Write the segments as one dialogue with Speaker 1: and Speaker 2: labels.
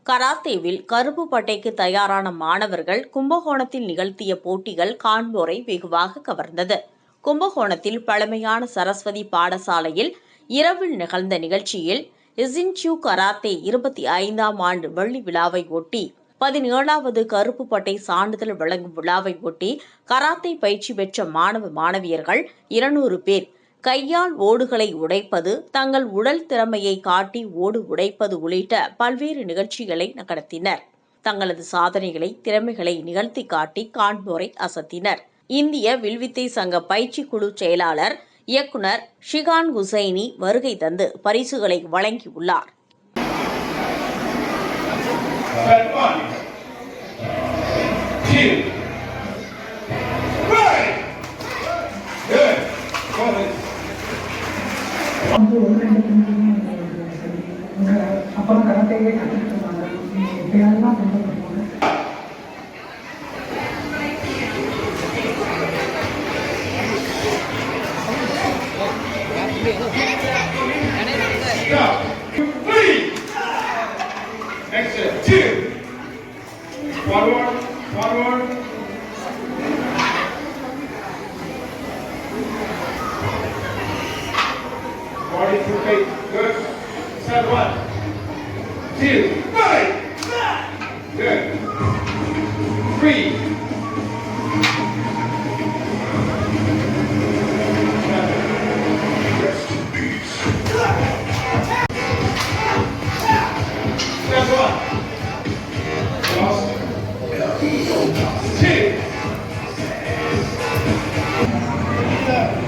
Speaker 1: கராத்தேவில் கருப்பு பட்டைக்கு தயாரான மாணவர்கள் கும்பகோணத்தில் நிகழ்த்திய போட்டிகள் காண்போரை வெகுவாக கவர்ந்தது. கும்பகோணத்தில் பழமையான சரஸ்வதி பாடசாலையில் இரவில் நிகழ்ந்த நிகழ்ச்சியில் இசின்சியூ கராத்தே 25ஆம் ஆண்டு வெள்ளி விழாவை ஒட்டி 17வது கருப்பு பட்டை சான்றிதழ் வழங்கும் விழாவை ஒட்டி கராத்தே பயிற்சி பெற்ற மாணவ மாணவியர்கள் 200 பேர் கையால் ஓடுகளை உடைப்பது, தங்கள் உடல் திறமையை காட்டி ஓடு உடைப்பது உள்ளிட்ட பல்வேறு நிகழ்ச்சிகளை நடத்தினர். தங்களது சாதனைகளை, திறமைகளை நிகழ்த்தி காட்டி காண்போரை அசத்தினர். இந்திய வில்வித்தை சங்க பயிற்சி குழு செயலாளர் இயக்குனர் ஷிகான் ஹுசைனி வருகை தந்து பரிசுகளை வழங்கியுள்ளார்.
Speaker 2: அப்புறம் கராத்தேவே கற்றுக்கிட்டு இருந்தாங்க. எப்பயாவது கொண்டு வருவாங்க.
Speaker 3: Body to face. Good. Step 1, 2, 3. Good. 3. Rest in peace. Step 1. Lost. 2.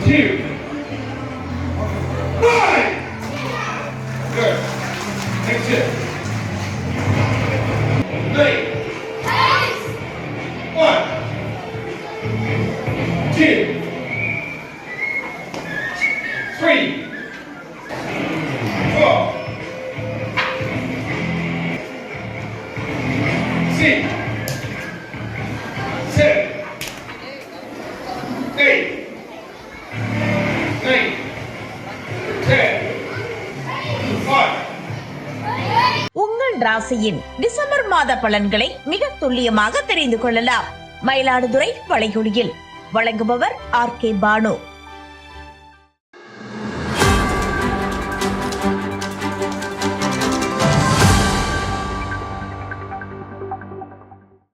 Speaker 3: 2. Good. Next hit. 3. 1, 2, 3, 4, 6, 7, 8, 9, 10.
Speaker 1: உங்கள் ராசியின் டிசம்பர் மாத பலன்களை மிக துல்லியமாக தெரிந்து கொள்ளலாம். மயிலாடுதுறை வளைகுடியில் வழங்குபவர் RK பானு.